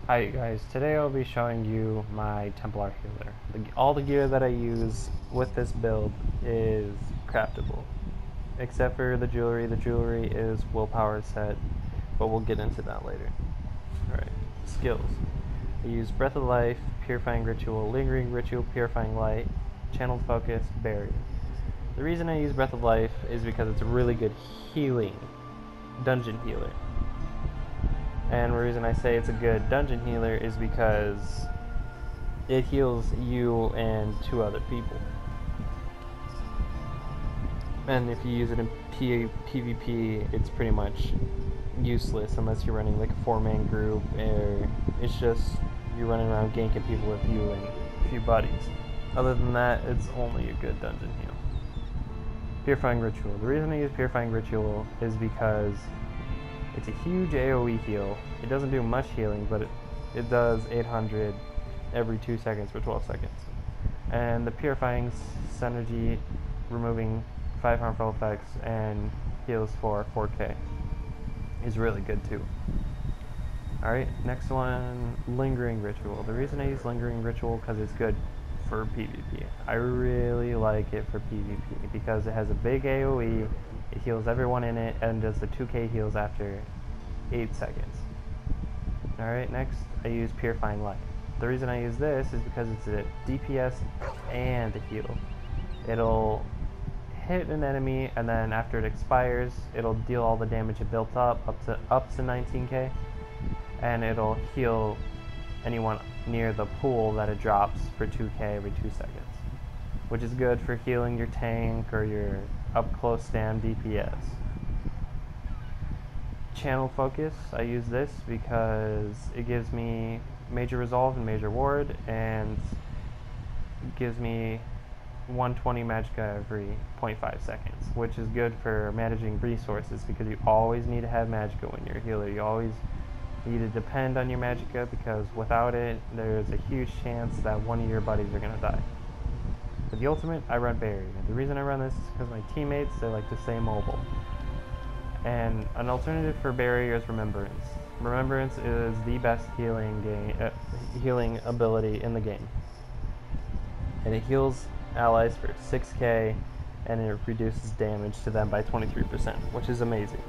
Hi you guys, today I'll be showing you my Templar healer. All the gear that I use with this build is craftable, except for the jewelry. The jewelry is willpower set, but we'll get into that later. Alright, skills. I use Breath of Life, Purifying Ritual, Lingering Ritual, Purifying Light, Channeled Focus, Barrier. The reason I use Breath of Life is because it's a really good healing dungeon healer. And the reason I say it's a good dungeon healer is because it heals you and 2 other people. And if you use it in PvP, it's pretty much useless unless you're running like a 4-man group, or it's just you're running around ganking people with you and a few buddies. Other than that, it's only a good dungeon heal. Purifying Ritual. The reason I use Purifying Ritual is because it's a huge AoE heal. It doesn't do much healing, but it does 800 every 2 seconds for 12 seconds. And the Purifying Synergy, removing 5 harmful effects and heals for 4k, is really good too. Alright, next one, Lingering Ritual. The reason I use Lingering Ritual because it's good for PvP. I really like it for PvP because it has a big AoE, it heals everyone in it, and does the 2k heals after 8 seconds. Alright, next I use Purifying Light. The reason I use this is because it's a DPS and a heal. It'll hit an enemy, and then after it expires, it'll deal all the damage it built up to 19k, and it'll heal anyone near the pool that it drops for 2k every 2 seconds, which is good for healing your tank or your up-close stand DPS. Channel Focus, I use this because it gives me Major Resolve and Major Ward, and it gives me 120 magicka every 0.5 seconds, which is good for managing resources because you always need to have magicka when you're a healer. You always need to depend on your magicka because without it, there's a huge chance that one of your buddies are going to die. For the ultimate, I run Barrier. The reason I run this is because my teammates, they like to stay mobile. And an alternative for Barrier is Remembrance. Remembrance is the best healing ability in the game. And it heals allies for 6k, and it reduces damage to them by 23%, which is amazing.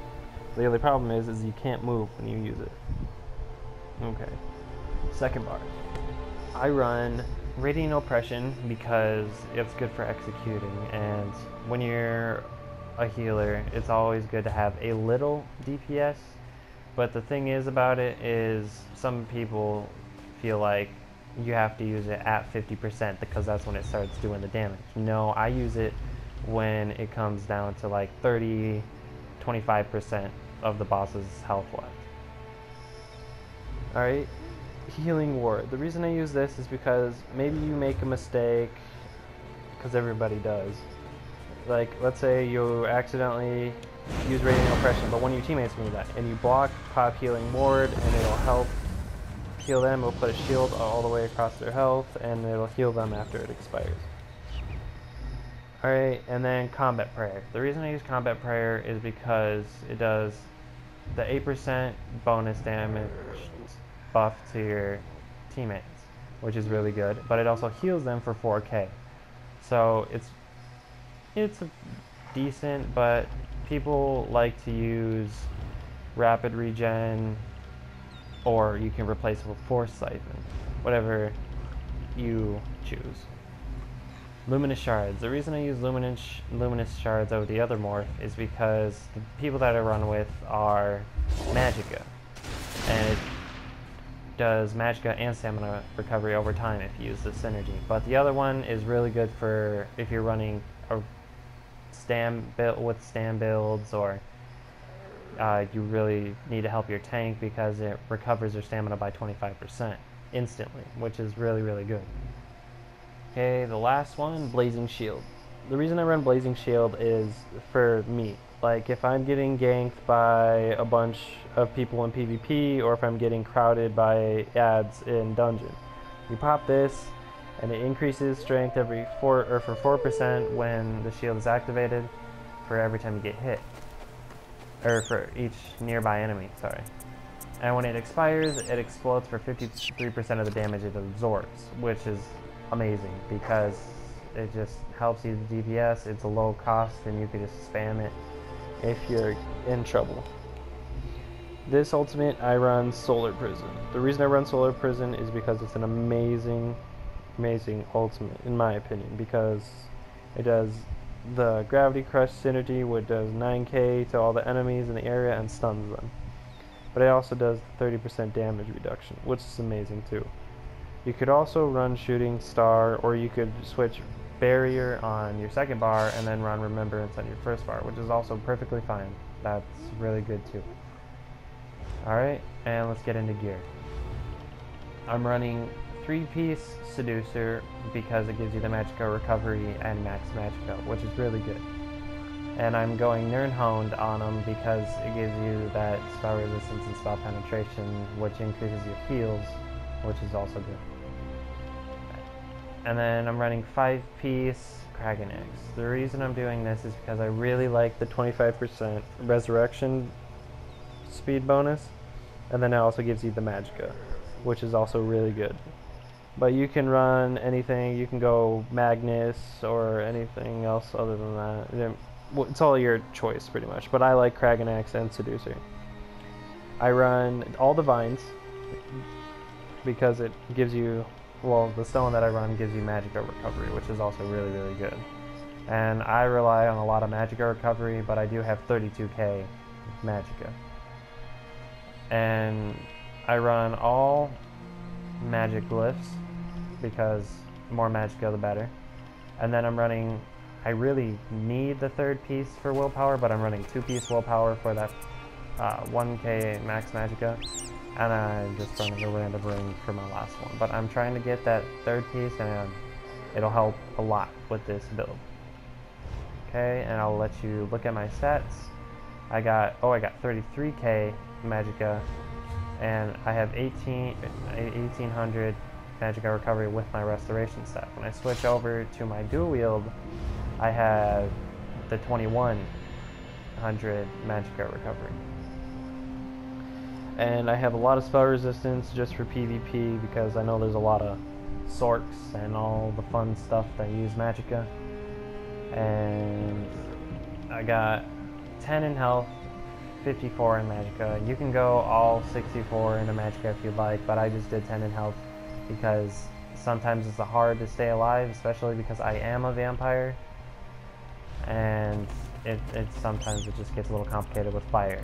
The only problem is you can't move when you use it. Okay. Second bar. I run Radiant Oppression because it's good for executing, and when you're a healer, it's always good to have a little DPS, but the thing is about it is some people feel like you have to use it at 50% because that's when it starts doing the damage. No, I use it when it comes down to like 25% of the boss's health left. Alright, Healing Ward. The reason I use this is because maybe you make a mistake, because everybody does. Like, let's say you accidentally use Radiant Oppression, but one of your teammates made that, and you block, pop Healing Ward, and it'll help heal them. It'll put a shield all the way across their health, and it'll heal them after it expires. Alright, and then Combat Prayer. The reason I use Combat Prayer is because it does the 8% bonus damage buff to your teammates, which is really good, but it also heals them for 4k. So it's decent, but people like to use Rapid Regen, or you can replace it with Force Siphon, whatever you choose. Luminous Shards. The reason I use Luminous Shards over the other morph is because the people that I run with are magicka, and it does magicka and stamina recovery over time if you use the synergy. But the other one is really good for if you're running a stand builds, or you really need to help your tank because it recovers their stamina by 25% instantly, which is really, really good. Okay, the last one, Blazing Shield. The reason I run Blazing Shield is for me. Like, if I'm getting ganked by a bunch of people in PvP, or if I'm getting crowded by ads in dungeon, you pop this, and it increases strength for 4% when the shield is activated for every time you get hit. Or for each nearby enemy, sorry. And when it expires, it explodes for 53% of the damage it absorbs, which is amazing because it just helps you with DPS. It's a low cost and you can just spam it if you're in trouble. This ultimate, I run Solar Prison. The reason I run Solar Prison is because it's an amazing ultimate, in my opinion, because it does the Gravity Crush synergy, which does 9k to all the enemies in the area and stuns them. But it also does 30% damage reduction, which is amazing too. You could also run Shooting Star, or you could switch Barrier on your second bar and then run Remembrance on your first bar, which is also perfectly fine. That's really good too. Alright, and let's get into gear. I'm running 3-piece Seducer because it gives you the Magicka recovery and max Magicka, which is really good. And I'm going Nirnhound on them because it gives you that spell resistance and spell penetration, which increases your heals, which is also good. And then I'm running 5-piece Kraken Axe. The reason I'm doing this is because I really like the 25% resurrection speed bonus, and then it also gives you the Magicka, which is also really good. But you can run anything. You can go Magnus or anything else other than that. It's all your choice pretty much, but I like Kraken Axe and Seducer. I run all the vines because it gives you, well, the stone that I run gives you Magicka recovery, which is also really good. And I rely on a lot of Magicka recovery, but I do have 32k Magicka. And I run all magic glyphs because the more Magicka the better. And then I'm running, I really need the 3rd piece for willpower, but I'm running 2-piece willpower for that 1k max Magicka, and I'm just running a random ring for my last one. But I'm trying to get that 3rd piece, and it'll help a lot with this build. Okay, and I'll let you look at my stats. I got 33k Magicka, and I have 1800 Magicka recovery with my restoration stat. When I switch over to my dual wield, I have the 2100 Magicka recovery. And I have a lot of spell resistance just for PvP because I know there's a lot of Sorks and all the fun stuff that use Magicka. And I got 10 in health, 54 in Magicka. You can go all 64 into Magicka if you'd like, but I just did 10 in health because sometimes it's hard to stay alive, especially because I am a vampire, and sometimes it just gets a little complicated with fire.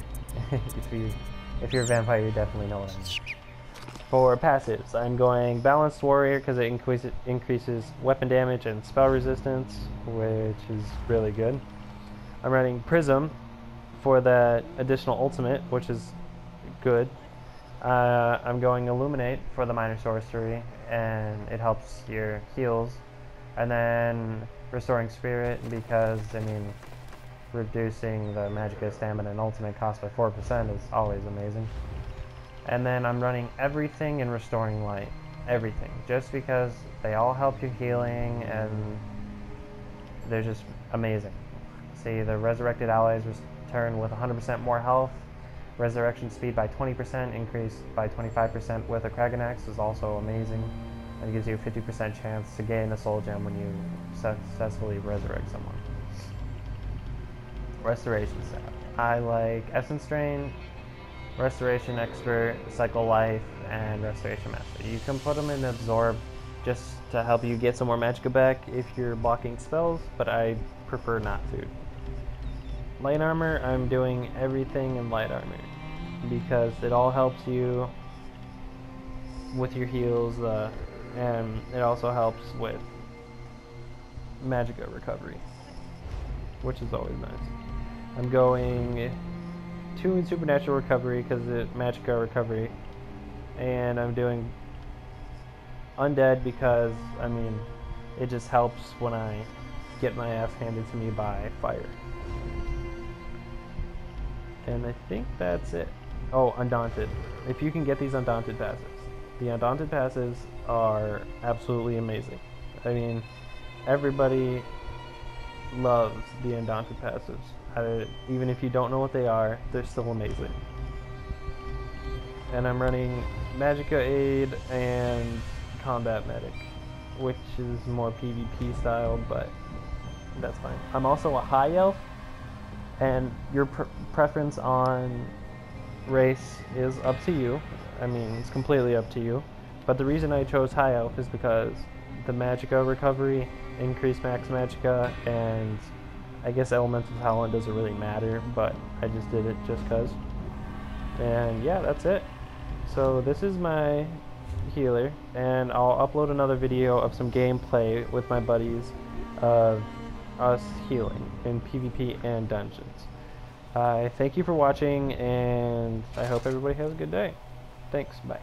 If you're a vampire, you definitely know what I mean. For passives, I'm going Balanced Warrior because it increases weapon damage and spell resistance, which is really good. I'm running Prism for that additional ultimate, which is good. I'm going Illuminate for the minor sorcery, and it helps your heals. And then Restoring Spirit because, I mean, reducing the Magicka stamina and ultimate cost by 4% is always amazing. And then I'm running everything in Restoring Light. Everything. Just because they all help your healing and they're just amazing. See, the resurrected allies return with 100% more health. Resurrection speed by 20%, increased by 25% with a Kraken Axe is also amazing. And it gives you a 50% chance to gain a soul gem when you successfully resurrect someone. Restoration Staff. I like Essence Drain, Restoration Expert, Cycle Life, and Restoration Master. You can put them in Absorb just to help you get some more Magicka back if you're blocking spells, but I prefer not to. Light Armor, I'm doing everything in Light Armor because it all helps you with your heals, and it also helps with Magicka recovery, which is always nice. I'm going 2 in Supernatural Recovery because it's Magicka recovery, and I'm doing Undead because, I mean, it just helps when I get my ass handed to me by fire. And I think that's it. Oh, Undaunted. If you can get these Undaunted passes. The Undaunted passes are absolutely amazing. I mean, everybody loves the Undaunted passives. Even if you don't know what they are, they're still amazing. and I'm running Magicka Aid and Combat Medic, which is more PvP style, but that's fine. I'm also a High Elf, and your preference on race is up to you. I mean, it's completely up to you. But the reason I chose High Elf is because the Magicka recovery, increased max Magicka, and I guess Elemental Talent doesn't really matter, but I just did it just cause. And yeah, that's it. So this is my healer, and I'll upload another video of some gameplay with my buddies of us healing in PvP and dungeons. I thank you for watching, and I hope everybody has a good day. Thanks, bye.